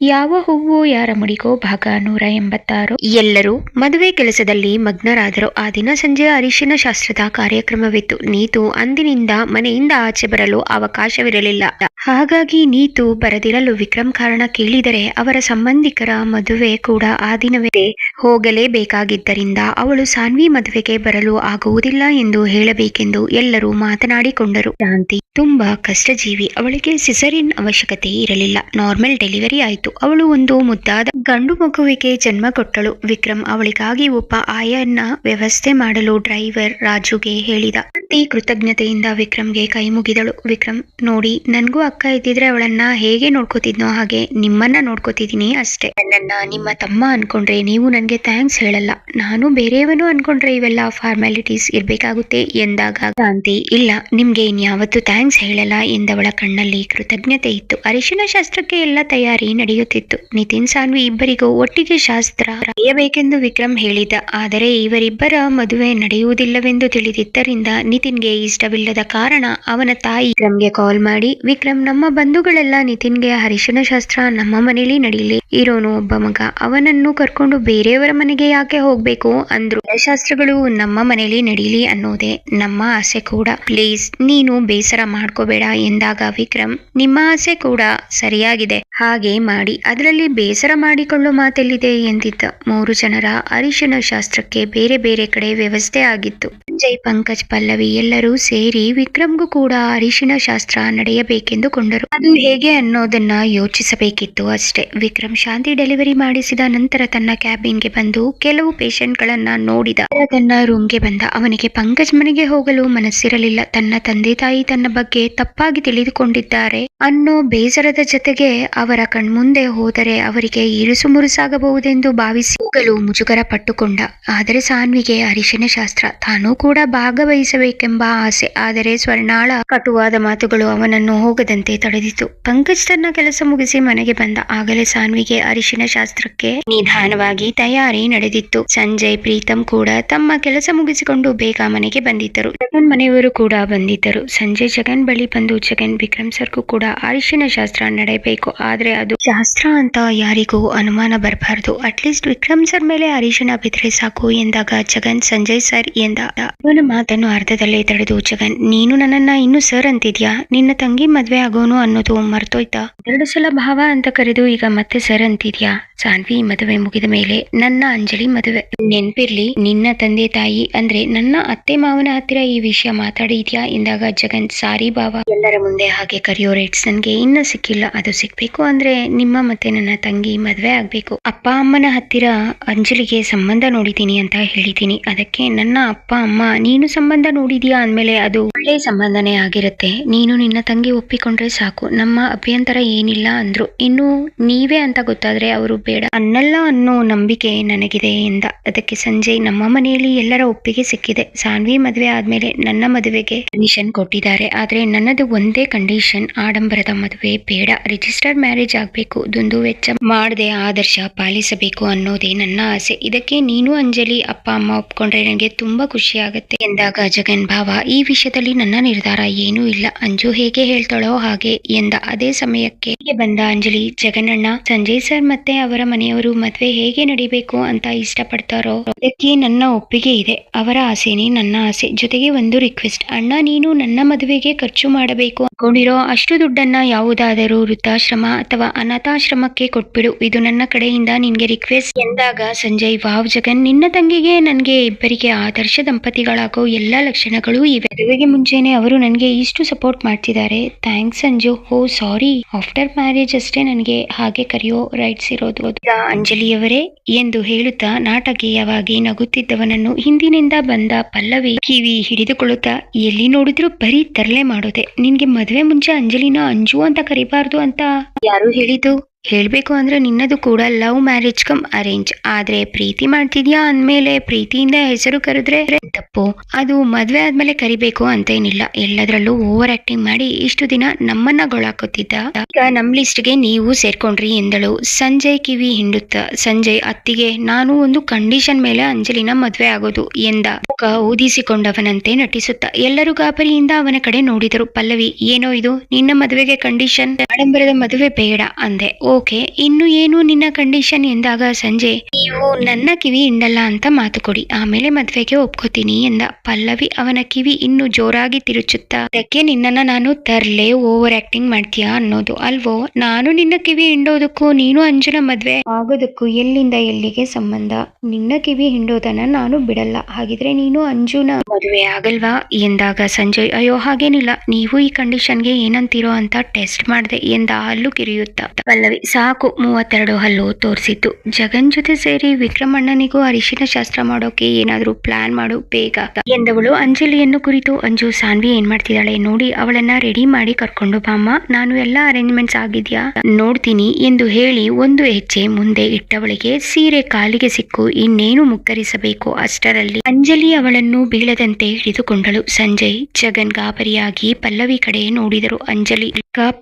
ಯಾವ ಹೂವು ಯಾರ ಮುಡಿಗೋ ಭಾಗ 186. ಎಲ್ಲರೂ ಮದುವೆ ಕೆಲಸದಲ್ಲಿ ಮಗ್ನರಾದರು. ಆ ದಿನ ಸಂಜೆ ಅರಿಶಿನ ಶಾಸ್ತ್ರದ ಕಾರ್ಯಕ್ರಮವಿತ್ತು. ನೀತು ಅಂದಿನಿಂದ ಮನೆಯಿಂದ ಆಚೆ ಬರಲು ಅವಕಾಶವಿರಲಿಲ್ಲ. ಹಾಗಾಗಿ ನೀತು ಬರದಿರಲು ವಿಕ್ರಮ್ ಕಾರಣ ಕೇಳಿದರೆ ಅವರ ಸಂಬಂಧಿಕರ ಮದುವೆ ಕೂಡ ಆ ದಿನವೇ ಹೋಗಲೇಬೇಕಾಗಿದ್ದರಿಂದ ಅವಳು ಸಾನ್ವಿ ಮದುವೆಗೆ ಬರಲು ಆಗುವುದಿಲ್ಲ ಎಂದು ಹೇಳಬೇಕೆಂದು ಎಲ್ಲರೂ ಮಾತನಾಡಿಕೊಂಡರು. ಶಾಂತಿ ತುಂಬಾ ಕಷ್ಟಜೀವಿ. ಅವಳಿಗೆ ಸಿಸರಿನ್ ಅವಶ್ಯಕತೆ ಇರಲಿಲ್ಲ. ನಾರ್ಮಲ್ ಡೆಲಿವರಿ ಆಯಿತು. ಅವಳು ಒಂದು ಮುದ್ದಾದ ಗಂಡು ಮಗುವಿಗೆ ಜನ್ಮ ಕೊಟ್ಟಳು. ವಿಕ್ರಮ್ ಅವಳಿಗಾಗಿ ಒಬ್ಬ ಆಯನ್ನ ವ್ಯವಸ್ಥೆ ಮಾಡಲು ಡ್ರೈವರ್ ರಾಜುಗೆ ಹೇಳಿದ. ಶಾಂತಿ ಕೃತಜ್ಞತೆಯಿಂದ ವಿಕ್ರಮ್ಗೆ ಕೈ ಮುಗಿದಳು. ವಿಕ್ರಮ್, ನೋಡಿ, ನನ್ಗೂ ಅಕ್ಕ ಇದ್ದಿದ್ರೆ ಅವಳನ್ನ ಹೇಗೆ ನೋಡ್ಕೋತಿದ್ನೋ ಹಾಗೆ ನಿಮ್ಮನ್ನ ನೋಡ್ಕೋತಿದೀನಿ ಅಷ್ಟೇ. ನನ್ನನ್ನ ನಿಮ್ಮ ತಮ್ಮ ಅನ್ಕೊಂಡ್ರೆ ನೀವು ನನ್ಗೆ ಥ್ಯಾಂಕ್ಸ್ ಹೇಳಲ್ಲ. ನಾನು ಬೇರೆಯವನು ಅನ್ಕೊಂಡ್ರೆ ಇವೆಲ್ಲ ಫಾರ್ಮ್ಯಾಲಿಟೀಸ್ ಇರ್ಬೇಕಾಗುತ್ತೆ ಎಂದಾಗ ಶಾಂತಿ, ಇಲ್ಲ, ನಿಮ್ಗೆ ಇನ್ಯಾವತ್ತೂ ಥ್ಯಾಂಕ್ಸ್ ಹೇಳಲ್ಲ ಎಂದವಳ ಕಣ್ಣಲ್ಲಿ ಕೃತಜ್ಞತೆ ಇತ್ತು. ಅರಿಶಿನ ಶಾಸ್ತ್ರಕ್ಕೆ ಎಲ್ಲ ತಯಾರಿ ನಡೆಯುತ್ತಿತ್ತು. ನಿತಿನ್ ಸಾನ್ವಿ ಇಬ್ಬರಿಗೂ ಒಟ್ಟಿಗೆ ಶಾಸ್ತ್ರ ನಡೆಯಬೇಕೆಂದು ವಿಕ್ರಮ್ ಹೇಳಿದ್ದ. ಆದರೆ ಇವರಿಬ್ಬರ ಮದುವೆ ನಡೆಯುವುದಿಲ್ಲವೆಂದು ತಿಳಿದಿದ್ದರಿಂದ ನಿತಿನ್ಗೆ ಇಷ್ಟವಿಲ್ಲದ ಕಾರಣ ಅವನ ತಾಯಿ ವಿಕ್ರಮ್ಗೆ ಕಾಲ್ ಮಾಡಿ, ವಿಕ್ರಮ್, ನಮ್ಮ ಬಂಧುಗಳೆಲ್ಲ ನಿತಿನ್ಗೆ ಅರಿಶಿನ ಶಾಸ್ತ್ರ ನಮ್ಮ ಮನೇಲಿ ನಡೀಲಿ, ಇರೋನು ಒಬ್ಬ ಮಗ, ಅವನನ್ನು ಕರ್ಕೊಂಡು ಬೇರೆಯವರ ಮನೆಗೆ ಯಾಕೆ ಹೋಗ್ಬೇಕು ಅಂದ್ರು. ಶಾಸ್ತ್ರಗಳು ನಮ್ಮ ಮನೇಲಿ ನಡೀಲಿ ಅನ್ನೋದೇ ನಮ್ಮ ಆಸೆ ಕೂಡ. ಪ್ಲೀಸ್ ನೀನು ಬೇಸರ ಮಾಡ್ಕೋಬೇಡ ಎಂದಾಗ ವಿಕ್ರಮ್, ನಿಮ್ಮ ಆಸೆ ಕೂಡ ಸರಿಯಾಗಿದೆ, ಹಾಗೆ ಮಾಡಿ, ಅದರಲ್ಲಿ ಬೇಸರ ಮಾಡಿಕೊಳ್ಳೋ ಮಾತೆಲ್ಲಿದೆ ಎಂದಿದ್ದ. 3 ಜನರ ಅರಿಶಿನ ಶಾಸ್ತ್ರಕ್ಕೆ ಬೇರೆ ಬೇರೆ ಕಡೆ ವ್ಯವಸ್ಥೆ ಆಗಿತ್ತು. ಸಂಜಯ್, ಪಂಕಜ್, ಪಲ್ಲವಿ ಎಲ್ಲರೂ ಸೇರಿ ವಿಕ್ರಮ್ಗೂ ಕೂಡ ಅರಿಶಿನ ಶಾಸ್ತ್ರ ನಡೆಯಬೇಕೆಂದು ಕೊಂಡರು. ಅದು ಹೇಗೆ ಅನ್ನೋದನ್ನ ಯೋಚಿಸಬೇಕಿತ್ತು ಅಷ್ಟೇ. ವಿಕ್ರಮ್ ಶಾಂತಿ ಡೆಲಿವರಿ ಮಾಡಿಸಿದ ನಂತರ ತನ್ನ ಕ್ಯಾಬಿನ್ಗೆ ಬಂದು ಕೆಲವು ಪೇಷಂಟ್ ಗಳನ್ನ ನೋಡಿದ. ತನ್ನ ರೂಮ್ಗೆ ಬಂದ. ಅವನಿಗೆ ಪಂಕಜ್ ಮನೆಗೆ ಹೋಗಲು ಮನಸ್ಸಿರಲಿಲ್ಲ. ತನ್ನ ತಂದೆ ತಾಯಿ ತನ್ನ ಬಗ್ಗೆ ತಪ್ಪಾಗಿ ತಿಳಿದುಕೊಂಡಿದ್ದಾರೆ ಅನ್ನೋ ಬೇಸರದ ಜೊತೆಗೆ ಅವರ ಕಣ್ಮುಂದೆ ಹೋದರೆ ಅವರಿಗೆ ಇರುಸು ಮುರುಸಾಗಬಹುದೆಂದು ಭಾವಿಸಿ ಹೋಗಲು ಮುಜುಗರ ಪಟ್ಟುಕೊಂಡ. ಆದರೆ ಸಾನ್ವಿಗೆ ಅರಿಶಿನ ಶಾಸ್ತ್ರ, ತಾನೂ ಕೂಡ ಭಾಗವಹಿಸಬೇಕೆಂಬ ಆಸೆ. ಆದರೆ ಸ್ವರ್ಣಾಳ ಕಟುವಾದ ಮಾತುಗಳು ಅವನನ್ನು ಹೋಗದಂತೆ ತಡೆದಿತು. ಪಂಕಜ್ ತನ್ನ ಕೆಲಸ ಮುಗಿಸಿ ಮನೆಗೆ ಬಂದ. ಆಗಲೇ ಸಾನ್ವಿಗೆ ಅರಿಶಿನ ಶಾಸ್ತ್ರಕ್ಕೆ ನಿಧಾನವಾಗಿ ತಯಾರಿ ನಡೆದಿತ್ತು. ಸಂಜಯ್, ಪ್ರೀತಮ್ ಕೂಡ ತಮ್ಮ ಕೆಲಸ ಮುಗಿಸಿಕೊಂಡು ಬೇಗ ಮನೆಗೆ ಬಂದಿದ್ದರು. ಜಗನ್ ಮನೆಯವರು ಕೂಡ ಬಂದಿದ್ದರು. ಸಂಜಯ್ ಜಗನ್ ಬಳಿ ಬಂದು, ಜಗನ್, ವಿಕ್ರಮ್ ಸರ್ಗೂ ಕೂಡ ಅರಿಶಿನ ಶಾಸ್ತ್ರ ನಡೆಯಬೇಕು, ಆದ್ರೆ ಅದು ಶಾಸ್ತ್ರ ಅಂತ ಯಾರಿಗೂ ಅನುಮಾನ ಬರಬಾರದು. ಅಟ್ಲೀಸ್ಟ್ ವಿಕ್ರಮ್ ಸರ್ ಮೇಲೆ ಅರಿಶಿನ ಬಿದ್ರೆ ಸಾಕು ಎಂದಾಗ ಜಗನ್, ಸಂಜಯ್ ಸರ್ ಎಂದ. ಅವನ ಮಾತನ್ನು ಅರ್ಧದಲ್ಲೇ ತಡೆದು, ಜಗನ್, ನೀನು ನನ್ನನ್ನ ಇನ್ನು ಸರ್ ಅಂತಿದ್ಯಾ? ನಿನ್ನ ತಂಗಿ ಮದ್ವೆ ಆಗೋನು ಅನ್ನೋದು ಮರ್ತೋಯ್ತಾ? 2 ಸಲ ಭಾವ ಅಂತ ಕರೆದು ಈಗ ಮತ್ತೆ ಸರ್ ಅಂತಿದ್ಯಾ? ಸಾನ್ವಿ ಮದುವೆ ಮುಗಿದ ಮೇಲೆ ನನ್ನ ಅಂಜಲಿ ಮದುವೆ, ನೆನ್ಪಿರ್ಲಿ, ನಿನ್ನ ತಂದೆ ತಾಯಿ ಅಂದ್ರೆ ನನ್ನ ಅತ್ತೆ ಮಾವನ ಹತ್ತಿರ ಈ ವಿಷಯ ಮಾತಾಡಿದ್ಯಾ ಎಂದಾಗ ಜಗನ್, ಸಾರಿ ಭಾವ, ಎಲ್ಲರ ಮುಂದೆ ಹಾಗೆ ಕರೆಯೋ ರೇಟ್ಸ್ ನನ್ಗೆ ಇನ್ನ ಸಿಕ್ಕಿಲ್ಲ. ಅದು ಸಿಕ್ಬೇಕು ಅಂದ್ರೆ ನಿಮ್ಮ ಮತ್ತೆ ನನ್ನ ತಂಗಿ ಮದ್ವೆ ಆಗ್ಬೇಕು. ಅಪ್ಪ ಅಮ್ಮನ ಹತ್ತಿರ ಅಂಜಲಿಗೆ ಸಂಬಂಧ ನೋಡಿದೀನಿ ಅಂತ ಹೇಳಿದೀನಿ. ಅದಕ್ಕೆ ನನ್ನ ಅಪ್ಪ ಅಮ್ಮ ನೀನು ಸಂಬಂಧ ನೋಡಿದ್ಯಾ ಅಂದ್ಮೇಲೆ ಅದು ಒಳ್ಳೆ ಸಂಬಂಧನೇ ಆಗಿರುತ್ತೆ. ನೀನು ನಿನ್ನ ತಂಗಿ ಒಪ್ಪಿಕೊಂಡ್ರೆ ಸಾಕು, ನಮ್ಮ ಅಭ್ಯಂತರ ಏನಿಲ್ಲ ಅಂದ್ರು. ಇನ್ನು ನೀವೇ ಅಂತ ಗೊತ್ತಾದ್ರೆ ಅವರು ಬೇಡ ಅನ್ನಲ್ಲ ಅನ್ನೋ ನಂಬಿಕೆ ನನಗಿದೆ ಎಂದ. ಅದಕ್ಕೆ ಸಂಜಯ್, ನಮ್ಮ ಮನೆಯಲ್ಲಿ ಎಲ್ಲರ ಒಪ್ಪಿಗೆ ಸಿಕ್ಕಿದೆ. ಸಾನ್ವಿ ಮದುವೆ ಆದ್ಮೇಲೆ ನನ್ನ ಮದುವೆಗೆ ಪರ್ಮಿಷನ್ ಕೊಟ್ಟಿದ್ದಾರೆ. ಆದ್ರೆ ನನ್ನದು ಒಂದೇ ಕಂಡೀಷನ್, ಆಡಂಬರದ ಮದುವೆ ಬೇಡ, ರಿಜಿಸ್ಟರ್ಡ್ ಮ್ಯಾರೇಜ್ ಆಗ್ಬೇಕು, ದುಂದು ವೆಚ್ಚ ಮಾಡದೆ ಆದರ್ಶ ಪಾಲಿಸಬೇಕು ಅನ್ನೋದೇ ನನ್ನ ಆಸೆ. ಇದಕ್ಕೆ ನೀನು ಅಂಜಲಿ ಅಪ್ಪ ಅಮ್ಮ ಒಪ್ಕೊಂಡ್ರೆ ನನಗೆ ತುಂಬಾ ಖುಷಿ ಆಗುತ್ತೆ ಎಂದಾಗ ಜಗನ್, ಭಾವ, ಈ ವಿಷಯದಲ್ಲಿ ನನ್ನ ನಿರ್ಧಾರ ಏನೂ ಇಲ್ಲ, ಅಂಜು ಹೇಗೆ ಹೇಳ್ತಾಳೋ ಹಾಗೆ ಎಂದ. ಅದೇ ಸಮಯಕ್ಕೆ ಬಂದ ಅಂಜಲಿ, ಜಗನಣ್ಣ, ಸಂಜಯ್ ಸರ್ ಮತ್ತೆ ಅವರ ಮನೆಯವರು ಮದ್ವೆ ಹೇಗೆ ನಡಿಬೇಕು ಅಂತ ಇಷ್ಟಪಡ್ತಾರೋ ಅದಕ್ಕೆ ನನ್ನ ಒಪ್ಪಿಗೆ ಇದೆ. ಅವರ ಆಸೆನೇ ನನ್ನ ಆಸೆ. ಜೊತೆಗೆ ಒಂದು ರಿಕ್ವೆಸ್ಟ್, ಅಣ್ಣ, ನೀನು ನನ್ನ ಮದುವೆಗೆ ಖರ್ಚು ಮಾಡಬೇಕು ಅನ್ಕೊಂಡಿರೋ ಅಷ್ಟು ದುಡ್ಡನ್ನ ಯಾವುದಾದರೂ ವೃದ್ಧಾಶ್ರಮ ಅಥವಾ ಅನಾಥಾಶ್ರಮಕ್ಕೆ ಕೊಟ್ಬಿಡು. ಇದು ನನ್ನ ಕಡೆಯಿಂದ ನಿನ್ಗೆ ರಿಕ್ವೆಸ್ಟ್ ಎಂದಾಗ ಸಂಜಯ್, ವಾವ್ ಜಗನ್, ನಿನ್ನ ತಂಗಿಗೆ ನನ್ಗೆ ಇಬ್ಬರಿಗೆ ಆದರ್ಶ ದಂಪತಿಗಳಾಗೋ ಎಲ್ಲಾ ಲಕ್ಷಣಗಳು ಇವೆ. ಮದುವೆಗೆ ಮುಂಚೆನೆ ಅವರು ನನ್ಗೆ ಇಷ್ಟು ಸಪೋರ್ಟ್ ಮಾಡ್ತಿದ್ದಾರೆ. ಥ್ಯಾಂಕ್ಸ್ ಅಂಜು. ಓ ಸಾರಿ, ಆಫ್ಟರ್ ಮ್ಯಾರೇಜ್ ಅಷ್ಟೇ ನನಗೆ ಹಾಗೆ ಕರೆಯೋ ರೈಟ್ಸ್ ಇರೋದು ಅಂಜಲಿಯವರೇ ಎಂದು ಹೇಳುತ್ತಾ ನಾಟಕೀಯವಾಗಿ ನಗುತ್ತಿದ್ದವನನ್ನು ಹಿಂದಿನಿಂದ ಬಂದ ಪಲ್ಲವಿ ಕಿವಿ ಹಿಡಿದುಕೊಳ್ಳುತ್ತಾ, ಎಲ್ಲಿ ನೋಡಿದ್ರು ಬರೀ ತರಲೆ ಮಾಡೋದೆ. ನಿನ್ಗೆ ಮದುವೆ ಮುಂಚೆ ಅಂಜಲಿನ ಅಂಜು ಅಂತ ಕರಿಬಾರ್ದು ಅಂತ ಯಾರು ಹೇಳಿದ್ದು? ಹೇಳ್ಬೇಕು ಅಂದ್ರೆ ನಿನ್ನದು ಕೂಡ ಲವ್ ಮ್ಯಾರೇಜ್ ಕಮ್ ಅರೇಂಜ್. ಆದ್ರೆ ಪ್ರೀತಿ ಮಾಡ್ತಿದ್ಯಾ ಅಂದ್ಮೇಲೆ ಪ್ರೀತಿಯಿಂದ ಹೆಸರು ಕರೆದ್ರೆ ತಪ್ಪು. ಅದು ಮದ್ವೆ ಆದ್ಮೇಲೆ ಕರಿಬೇಕು ಅಂತೇನಿಲ್ಲ. ಎಲ್ಲದರಲ್ಲೂ ಓವರ್ ಆಕ್ಟಿಂಗ್ ಮಾಡಿ ಇಷ್ಟು ದಿನ ನಮ್ಮನ್ನ ಗೊಳಾಕೋತಿದ್ದ. ಈಗ ನಮ್ ಲಿಸ್ಟ್ಗೆ ನೀವು ಸೇರ್ಕೊಂಡ್ರಿ ಎಂದಳು. ಸಂಜಯ್ ಕಿವಿ ಹಿಂಡುತ್ತ, ಸಂಜಯ್, ಅತ್ತಿಗೆ, ನಾನು ಒಂದು ಕಂಡೀಷನ್ ಮೇಲೆ ಅಂಜಲಿನ ಮದ್ವೆ ಆಗೋದು ಎಂದ. ಮುಖ ಊದಿಸಿಕೊಂಡವನಂತೆ ನಟಿಸುತ್ತ ಎಲ್ಲರೂ ಗಾಬರಿಯಿಂದ ಅವನ ಕಡೆ ನೋಡಿದರು. ಪಲ್ಲವಿ, ಏನೋ ಇದು, ನಿನ್ನ ಮದುವೆಗೆ ಕಂಡೀಷನ್? ಆಡಂಬರದ ಮದುವೆ ಬೇಡ ಅಂದೆ. ಓಕೆ, ಇನ್ನು ಏನು ನಿನ್ನ ಕಂಡೀಷನ್ ಎಂದಾಗ ಸಂಜೆ, ನೀವು ನನ್ನ ಕಿವಿ ಹಿಂಡಲ್ಲ ಅಂತ ಮಾತು ಕೊಡಿ, ಆಮೇಲೆ ಮದ್ವೆಗೆ ಒಪ್ಕೋತೀನಿ ಎಂದ. ಪಲ್ಲವಿ ಅವನ ಕಿವಿ ಇನ್ನು ಜೋರಾಗಿ ತಿರುಚುತ್ತಾ, ಅದಕ್ಕೆ ನಿನ್ನನ್ನ ನಾನು ತರ್ಲೆ ಓವರ್ ಆಕ್ಟಿಂಗ್ ಮಾಡ್ತೀಯಾ ಅನ್ನೋದು ಅಲ್ವೋ? ನಾನು ನಿನ್ನ ಕಿವಿ ಹಿಂಡೋದಕ್ಕೂ ನೀನು ಅಂಜುನ ಮದ್ವೆ ಆಗೋದಕ್ಕೂ ಎಲ್ಲಿಂದ ಎಲ್ಲಿಗೆ ಸಂಬಂಧ? ನಿನ್ನ ಕಿವಿ ಹಿಂಡೋದನ್ನ ನಾನು ಬಿಡಲ್ಲ. ಹಾಗಿದ್ರೆ ನೀನು ಅಂಜುನ ಮದುವೆ ಆಗಲ್ವಾ ಎಂದಾಗ ಸಂಜಯ್, ಅಯ್ಯೋ ಹಾಗೇನಿಲ್ಲ, ನೀವು ಈ ಕಂಡೀಷನ್ಗೆ ಏನಂತೀರೋ ಅಂತ ಟೆಸ್ಟ್ ಮಾಡ್ದೆ ಎಂದ ಹಲ್ಲು ಕಿರಿಯುತ್ತಾ. ಪಲ್ಲವಿ, ಸಾಕು 32 ಹಲ್ಲು ತೋರಿಸಿತ್ತು. ಜಗನ್ ಜೊತೆ ಸೇರಿ ವಿಕ್ರಮಣ್ಣನಿಗೂ ಅರಿಶಿನ ಶಾಸ್ತ್ರ ಮಾಡೋಕೆ ಏನಾದ್ರೂ ಪ್ಲಾನ್ ಮಾಡು ಬೇಗ ಎಂದವಳು ಅಂಜಲಿಯನ್ನು ಕುರಿತು. ಅಂಜು, ಸಾನ್ವಿ ಏನ್ ಮಾಡ್ತಿದ್ದಾಳೆ ನೋಡಿ, ಅವಳನ್ನ ರೆಡಿ ಮಾಡಿ ಕರ್ಕೊಂಡು ಬಾಮ್ಮ, ನಾನು ಎಲ್ಲ ಅರೇಂಜ್ಮೆಂಟ್ಸ್ ಆಗಿದ್ಯಾ ನೋಡ್ತೀನಿ ಎಂದು ಹೇಳಿ ಒಂದು ಹೆಜ್ಜೆ ಮುಂದೆ ಇಟ್ಟವಳಿಗೆ ಸೀರೆ ಕಾಲಿಗೆ ಸಿಕ್ಕು ಇನ್ನೇನು ಮುಗ್ಗರಿಸಬೇಕು ಅಷ್ಟರಲ್ಲಿ ಅಂಜಲಿ ಅವಳನ್ನು ಬೀಳದಂತೆ ಹಿಡಿದುಕೊಂಡಳು. ಸಂಜಯ್, ಜಗನ್ ಗಾಬರಿಯಾಗಿ ಪಲ್ಲವಿ ಕಡೆ ನೋಡಿದರು. ಅಂಜಲಿ,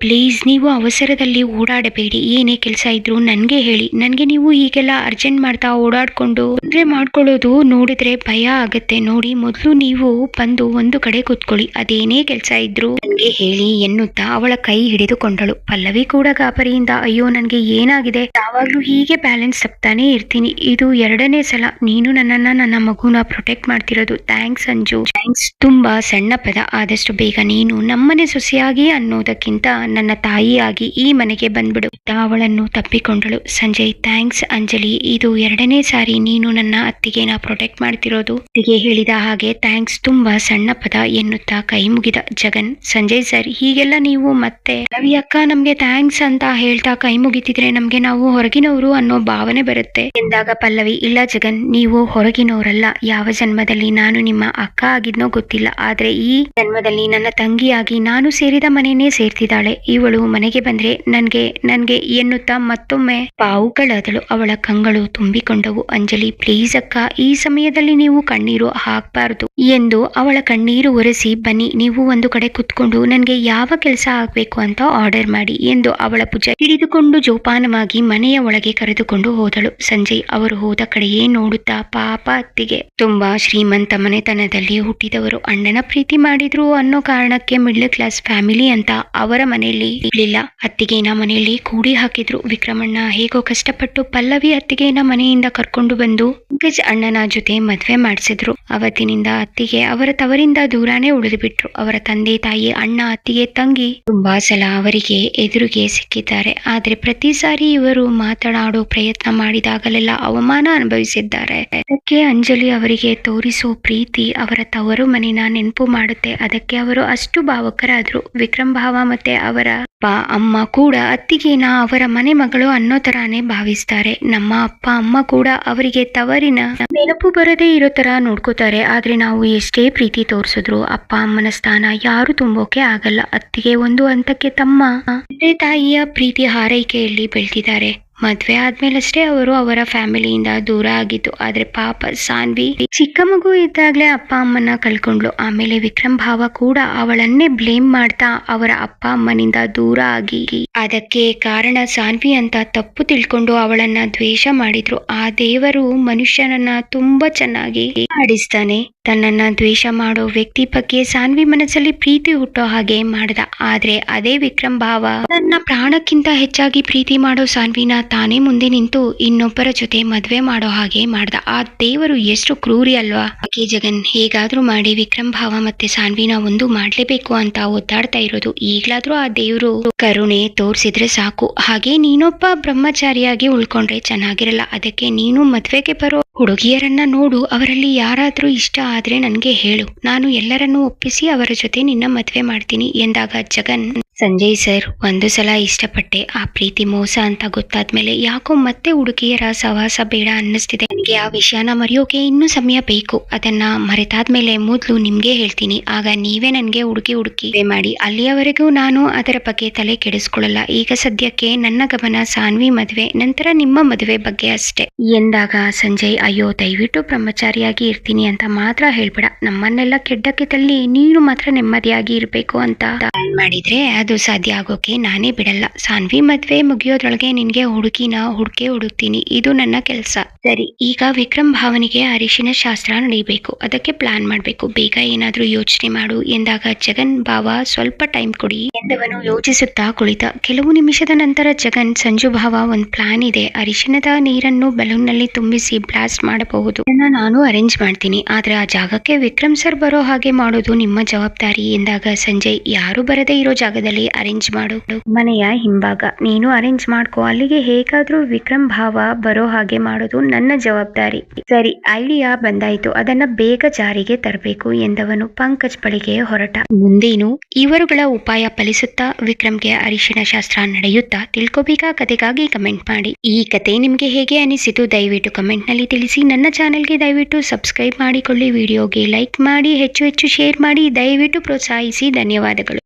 ಪ್ಲೀಸ್ ನೀವು ಅವಸರದಲ್ಲಿ ಓಡಾಡಬೇಡಿ, ಏನೇ ಕೆಲಸ ಇದ್ರು ನನ್ಗೆ ಹೇಳಿ. ನನ್ಗೆ ನೀವು ಹೀಗೆಲ್ಲ ಅರ್ಜೆಂಟ್ ಮಾಡ್ತಾ ಓಡಾಡ್ಕೊಂಡು ತೊಂದ್ರೆ ಮಾಡ್ಕೊಳ್ಳೋದು ನೋಡಿದ್ರೆ ಭಯ ಆಗತ್ತೆ. ನೋಡಿ, ಮೊದಲು ನೀವು ಬಂದು ಒಂದು ಕಡೆ ಕೂತ್ಕೊಳ್ಳಿ, ಅದೇನೇ ಕೆಲಸ ಇದ್ರು ನನ್ಗೆ ಹೇಳಿ ಎನ್ನುತ್ತಾ ಅವಳ ಕೈ ಹಿಡಿದುಕೊಂಡಳು. ಪಲ್ಲವಿ ಕೂಡ ಗಾಬರಿಯಿಂದ, ಅಯ್ಯೋ ನನ್ಗೆ ಏನಾಗಿದೆ, ಯಾವಾಗ್ಲೂ ಹೀಗೆ ಬ್ಯಾಲೆನ್ಸ್ ತಪ್ತಾನೆ ಇರ್ತೀನಿ, ಇದು 2ನೇ ಸಲ ನೀನು ನನ್ನನ್ನ ನನ್ನ ಮಗುನ ಪ್ರೊಟೆಕ್ಟ್ ಮಾಡ್ತಿರೋದು. ಥ್ಯಾಂಕ್ಸ್ ಅಂಜು. ಥ್ಯಾಂಕ್ಸ್ ತುಂಬಾ ಸಣ್ಣ ಪದ, ಆದಷ್ಟು ಬೇಗ ನೀನು ನಮ್ಮನೆ ಸೊಸೆಯಾಗಿ ಅನ್ನೋದಕ್ಕಿಂತ ನನ್ನ ತಾಯಿಯಾಗಿ ಈ ಮನೆಗೆ ಬಂದ್ಬಿಡು. ಅವಳನ್ನು ತಪ್ಪಿಕೊಂಡಳು. ಸಂಜಯ್, ಥ್ಯಾಂಕ್ಸ್ ಅಂಜಲಿ, ಇದು 2ನೇ ಸಾರಿ ನೀನು ನನ್ನ ಅತ್ತಿಗೆನ ಪ್ರೊಟೆಕ್ಟ್ ಮಾಡ್ತಿರೋದು. ಅತ್ತಿಗೆ ಹೇಳಿದ ಹಾಗೆ ಥ್ಯಾಂಕ್ಸ್ ತುಂಬಾ ಸಣ್ಣ ಪದ ಎನ್ನುತ್ತಾ ಕೈ ಮುಗಿದ ಜಗನ್. ಸಂಜಯ್ ಸರ್, ಹೀಗೆಲ್ಲ ನೀವು ಮತ್ತೆ ರವಿ ಅಕ್ಕ ನಮ್ಗೆ ಥ್ಯಾಂಕ್ಸ್ ಅಂತ ಹೇಳ್ತಾ ಕೈ ಮುಗಿತಿದ್ರೆ ನಮ್ಗೆ ನಾವು ಹೊರಗಿನವರು ಅನ್ನೋ ಭಾವನೆ ಬರುತ್ತೆ ಎಂದಾಗ ಪಲ್ಲವಿ, ಇಲ್ಲ ಜಗನ್, ನೀವು ಹೊರಗಿನವರಲ್ಲ. ಯಾವ ಜನ್ಮದಲ್ಲಿ ನಾನು ನಿಮ್ಮ ಅಕ್ಕ ಆಗಿದ್ನೋ ಗೊತ್ತಿಲ್ಲ, ಆದ್ರೆ ಈ ಜನ್ಮದಲ್ಲಿ ನನ್ನ ತಂಗಿಯಾಗಿ ನಾನು ಸೇರಿದ ಮನೆಯೇ ಸೇರ್ತಿದ್ದಾಳೆ. ಇವಳು ಮನೆಗೆ ಬಂದ್ರೆ ನನ್ಗೆ ಎನ್ನುತ್ತಾ ಮತ್ತೊಮ್ಮೆ ಪಾವುಗಳಾದಳು. ಅವಳ ಕಂಗಳು ತುಂಬಿಕೊಂಡವು. ಅಂಜಲಿ, ಪ್ಲೀಸ್ ಅಕ್ಕ, ಈ ಸಮಯದಲ್ಲಿ ನೀವು ಕಣ್ಣೀರು ಹಾಕ್ಬಾರ್ದು ಎಂದು ಅವಳ ಕಣ್ಣೀರು ಒರೆಸಿ, ಬನ್ನಿ ನೀವು ಒಂದು ಕಡೆ ಕುತ್ಕೊಂಡು ನನ್ಗೆ ಯಾವ ಕೆಲಸ ಆಗ್ಬೇಕು ಅಂತ ಆರ್ಡರ್ ಮಾಡಿ ಎಂದು ಅವಳ ಭುಜ ಹಿಡಿದುಕೊಂಡು ಜೋಪಾನವಾಗಿ ಮನೆಯ ಒಳಗೆ ಕರೆದುಕೊಂಡು ಹೋದಳು. ಸಂಜಯ್ ಅವರು ಹೋದ ಕಡೆಯೇ ನೋಡುತ್ತಾ, ಪಾಪ ಅತ್ತಿಗೆ ತುಂಬಾ ಶ್ರೀಮಂತ ಮನೆತನದಲ್ಲಿ ಹುಟ್ಟಿದವರು, ಅಣ್ಣನ ಪ್ರೀತಿ ಮಾಡಿದ್ರು ಅನ್ನೋ ಕಾರಣಕ್ಕೆ ಮಿಡ್ಲ್ ಕ್ಲಾಸ್ ಫ್ಯಾಮಿಲಿ ಅಂತ ಅವರ ಮನೆಯಲ್ಲಿ ಇರ್ಲಿಲ್ಲ. ಅತ್ತಿಗೆನ ಮನೆಯಲ್ಲಿ ಕೂಡಿ ಹಾಕಿದ್ರು. ವಿಕ್ರಮಣ್ಣ ಹೇಗೋ ಕಷ್ಟಪಟ್ಟು ಪಲ್ಲವಿ ಅತ್ತಿಗೆನ ಮನೆಯಿಂದ ಕರ್ಕೊಂಡು ಬಂದು ಪಂಕಜ್ ಅಣ್ಣನ ಜೊತೆ ಮದ್ವೆ ಮಾಡಿಸಿದ್ರು. ಅವತ್ತಿನಿಂದ ಅತ್ತಿಗೆ ಅವರ ತವರಿಂದ ದೂರಾನೇ ಉಳಿದು ಬಿಟ್ರು. ಅವರ ತಂದೆ ತಾಯಿ, ಅಣ್ಣ, ಅತ್ತಿಗೆ, ತಂಗಿ ತುಂಬಾ ಸಲ ಅವರಿಗೆ ಎದುರಿಗೆ ಸಿಕ್ಕಿದ್ದಾರೆ. ಆದ್ರೆ ಪ್ರತಿ ಸಾರಿ ಇವರು ಮಾತನಾಡೋ ಪ್ರಯತ್ನ ಮಾಡಿದಾಗಲೆಲ್ಲ ಅವಮಾನ ಅನುಭವಿಸಿದ್ದಾರೆ. ಅದಕ್ಕೆ ಅಂಜಲಿ ಅವರಿಗೆ ತೋರಿಸೋ ಪ್ರೀತಿ ಅವರ ತವರು ಮನೆನ ನೆನಪು ಮಾಡುತ್ತೆ. ಅದಕ್ಕೆ ಅವರು ಅಷ್ಟು ಭಾವಕರಾದ್ರು. ವಿಕ್ರಮ್ ಭಾವ ಮತ್ತೆ ಅವರ ಅಪ್ಪ ಅಮ್ಮ ಕೂಡ ಅತ್ತಿಗೆನ ಅವರ ಮನೆ ಮಗಳು ಅನ್ನೋ ತರಾನೇ ಭಾವಿಸ್ತಾರೆ. ನಮ್ಮ ಅಪ್ಪ ಅಮ್ಮ ಕೂಡ ಅವರಿಗೆ ತವರಿನ ನೆನಪು ಬರದೇ ಇರೋ ತರ ನೋಡ್ಕೋತಾರೆ. ಆದ್ರೆ ನಾವು ಎಷ್ಟೇ ಪ್ರೀತಿ ತೋರಿಸಿದ್ರು ಅಪ್ಪ ಅಮ್ಮನ ಸ್ಥಾನ ಯಾರು ತುಂಬೋಕೆ ಆಗಲ್ಲ. ಅತ್ತಿಗೆ ಒಂದು ಹಂತಕ್ಕೆ ತಮ್ಮ ತಂದೆ ತಾಯಿಯ ಪ್ರೀತಿ ಹಾರೈಕೆಯಲ್ಲಿ ಬೆಳೆದಿದ್ದಾರೆ. ಮದ್ವೆ ಆದ್ಮೇಲಷ್ಟೇ ಅವರು ಅವರ ಫ್ಯಾಮಿಲಿಯಿಂದ ದೂರ ಆಗಿದ್ದು. ಆದ್ರೆ ಪಾಪ ಸಾನ್ವಿ ಚಿಕ್ಕ ಮಗು ಇದ್ದಾಗ್ಲೇ ಅಪ್ಪ ಅಮ್ಮನ ಕಳ್ಕೊಂಡ್ಲು. ಆಮೇಲೆ ವಿಕ್ರಮ್ ಭಾವ ಕೂಡ ಅವಳನ್ನೇ ಬ್ಲೇಮ್ ಮಾಡ್ತಾ ಅವರ ಅಪ್ಪ ಅಮ್ಮನಿಂದ ದೂರ ಆಗಿ ಅದಕ್ಕೆ ಕಾರಣ ಸಾನ್ವಿ ಅಂತ ತಪ್ಪು ತಿಳ್ಕೊಂಡು ಅವಳನ್ನ ದ್ವೇಷ ಮಾಡಿದ್ರು. ಆ ದೇವರು ಮನುಷ್ಯನನ್ನ ತುಂಬಾ ಚೆನ್ನಾಗಿ ಆಡಿಸ್ತಾನೆ. ತನ್ನನ್ನ ದ್ವೇಷ ಮಾಡೋ ವ್ಯಕ್ತಿ ಬಗ್ಗೆ ಸಾನ್ವಿ ಮನಸ್ಸಲ್ಲಿ ಪ್ರೀತಿ ಹುಟ್ಟೋ ಹಾಗೆ ಮಾಡ್ದ. ಆದ್ರೆ ಅದೇ ವಿಕ್ರಮ್ ಭಾವ ತನ್ನ ಪ್ರಾಣಕ್ಕಿಂತ ಹೆಚ್ಚಾಗಿ ಪ್ರೀತಿ ಮಾಡೋ ಸಾನ್ವಿನ ತಾನೇ ಮುಂದೆ ನಿಂತು ಇನ್ನೊಬ್ಬರ ಜೊತೆ ಮದ್ವೆ ಮಾಡೋ ಹಾಗೆ ಮಾಡ್ದ. ಆ ದೇವರು ಎಷ್ಟು ಕ್ರೂರಿ ಅಲ್ವಾ? ಆಕೆ ಜಗನ್ ಹೇಗಾದ್ರೂ ಮಾಡಿ ವಿಕ್ರಮ್ ಭಾವ ಮತ್ತೆ ಸಾನ್ವಿನ ಒಂದು ಮಾಡ್ಲೇಬೇಕು ಅಂತ ಒದ್ದಾಡ್ತಾ ಇರೋದು. ಈಗ್ಲಾದ್ರೂ ಆ ದೇವ್ರು ಕರುಣೆ ತೋರ್ಸಿದ್ರೆ ಸಾಕು. ಹಾಗೆ ನೀನೊಬ್ಬ ಬ್ರಹ್ಮಚಾರಿಯಾಗಿ ಉಳ್ಕೊಂಡ್ರೆ ಚೆನ್ನಾಗಿರಲ್ಲ. ಅದಕ್ಕೆ ನೀನು ಮದ್ವೆಗೆ ಬರೋ ಹುಡುಗಿಯರನ್ನ ನೋಡು, ಅವರಲ್ಲಿ ಯಾರಾದ್ರೂ ಇಷ್ಟ ಆದ್ರೆ ನನ್ಗೆ ಹೇಳು, ನಾನು ಎಲ್ಲರನ್ನೂ ಒಪ್ಪಿಸಿ ಅವರ ಜೊತೆ ನಿನ್ನ ಮದ್ವೆ ಮಾಡ್ತೀನಿ ಎಂದಾಗ ಜಗನ್, ಸಂಜಯ್ ಸರ್, ಒಂದು ಸಲ ಇಷ್ಟಪಟ್ಟೆ, ಆ ಪ್ರೀತಿ ಮೋಸ ಅಂತ ಗೊತ್ತಾದ್ಮೇಲೆ ಯಾಕೋ ಮತ್ತೆ ಹುಡುಗಿಯರ ಸವಾಸ ಬೇಡ ಅನ್ನಿಸ್ತಿದೆ. ನನಗೆ ಆ ವಿಷಯನ ಮರೆಯೋಕೆ ಇನ್ನೂ ಸಮಯ ಬೇಕು. ಅದನ್ನ ಮರೆತಾದ್ಮೇಲೆ ಮೊದ್ಲು ನಿಮ್ಗೆ ಹೇಳ್ತೀನಿ, ಆಗ ನೀವೇ ನನ್ಗೆ ಹುಡುಕಿ ಮಾಡಿ. ಅಲ್ಲಿಯವರೆಗೂ ನಾನು ಅದರ ಬಗ್ಗೆ ತಲೆ ಕೆಡಿಸ್ಕೊಳ್ಳಲ್ಲ. ಈಗ ಸದ್ಯಕ್ಕೆ ನನ್ನ ಗಮನ ಸಾನ್ವಿ ಮದ್ವೆ, ನಂತರ ನಿಮ್ಮ ಮದುವೆ ಬಗ್ಗೆ ಅಷ್ಟೇ ಎಂದಾಗ ಸಂಜಯ್, ಅಯ್ಯೋ ದಯವಿಟ್ಟು ಬ್ರಹ್ಮಚಾರಿಯಾಗಿ ಇರ್ತೀನಿ ಅಂತ ಮಾತ್ರ ಹೇಳ್ಬೇಡ. ನಮ್ಮನ್ನೆಲ್ಲ ಕೆಡ್ಡಕ್ಕೆ ತಳ್ಳಿ ನೀನು ಮಾತ್ರ ನೆಮ್ಮದಿಯಾಗಿ ಇರ್ಬೇಕು ಅಂತ ಮಾಡಿದ್ರೆ ಅದು ಸಾಧ್ಯ ಆಗೋಕೆ ನಾನೇ ಬಿಡಲ್ಲ. ಸಾನ್ವಿ ಮದ್ವೆ ಮುಗಿಯೋದ್ರೊಳಗೆ ನಿನ್ಗೆ ಹುಡುಕ್ತೀನಿ. ಇದು ನನ್ನ ಕೆಲಸ. ಸರಿ, ಈಗ ವಿಕ್ರಮ್ ಭಾವನಿಗೆ ಅರಿಶಿನ ಶಾಸ್ತ್ರ ನಡೀಬೇಕು. ಅದಕ್ಕೆ ಪ್ಲಾನ್ ಮಾಡ್ಬೇಕು. ಬೇಗ ಏನಾದ್ರೂ ಯೋಚನೆ ಮಾಡು ಎಂದಾಗ ಜಗನ್ ಭಾವ ಸ್ವಲ್ಪ ಟೈಮ್ ಕೊಡಿ ಎಂದವನು ಯೋಚಿಸುತ್ತಾ ಕುಳಿತ. ಕೆಲವು ನಿಮಿಷದ ನಂತರ ಜಗನ್, ಸಂಜು ಭಾವ, ಒಂದ್ ಪ್ಲಾನ್ ಇದೆ. ಅರಿಶಿನದ ನೀರನ್ನು ಬಲೂನ್ ನಲ್ಲಿ ತುಂಬಿಸಿ ಬ್ಲಾಸ್ಟ್ ಮಾಡಬಹುದು. ಇದನ್ನ ನಾನು ಅರೇಂಜ್ ಮಾಡ್ತೀನಿ. ಆದ್ರೆ ಆ ಜಾಗಕ್ಕೆ ವಿಕ್ರಮ್ ಸರ್ ಬರೋ ಹಾಗೆ ಮಾಡೋದು ನಿಮ್ಮ ಜವಾಬ್ದಾರಿ ಎಂದಾಗ ಸಂಜಯ್, ಯಾರು ಬರದೇ ಇರೋ ಜಾಗದಲ್ಲಿ ಅರೇಂಜ್ ಮಾಡು. ಮನೆಯ ಹಿಂಭಾಗ ನೀನು ಅರೇಂಜ್ ಮಾಡ್ಕೋ. ಅಲ್ಲಿಗೆ ಹೇಗಾದ್ರೂ ವಿಕ್ರಮ್ ಭಾವ ಬರೋ ಹಾಗೆ ಮಾಡೋದು ನನ್ನ ಜವಾಬ್ದಾರಿ. ಸರಿ, ಐಡಿಯಾ ಬಂದಾಯ್ತು. ಅದನ್ನ ಬೇಗ ಜಾರಿಗೆ ತರಬೇಕು ಎಂದವನು ಪಂಕಜ್ ಬಳಿಗೆ ಹೊರಟ. ಮುಂದೇನು ಇವರುಗಳ ಉಪಾಯ ಫಲಿಸುತ್ತಾ ವಿಕ್ರಮ್ಗೆ ಅರಿಶಿನ ಶಾಸ್ತ್ರ ನಡೆಯುತ್ತಾ ತಿಳ್ಕೋಬೇಕಾ? ಕತೆಗಾಗಿ ಕಮೆಂಟ್ ಮಾಡಿ. ಈ ಕತೆ ನಿಮ್ಗೆ ಹೇಗೆ ಅನಿಸಿತು ದಯವಿಟ್ಟು ಕಮೆಂಟ್ ನಲ್ಲಿ ತಿಳಿಸಿ. ನನ್ನ ಚಾನೆಲ್ಗೆ ದಯವಿಟ್ಟು ಸಬ್ಸ್ಕ್ರೈಬ್ ಮಾಡಿಕೊಳ್ಳಿ. ವಿಡಿಯೋಗೆ ಲೈಕ್ ಮಾಡಿ, ಹೆಚ್ಚು ಶೇರ್ ಮಾಡಿ. ದಯವಿಟ್ಟು ಪ್ರೋತ್ಸಾಹಿಸಿ. ಧನ್ಯವಾದಗಳು.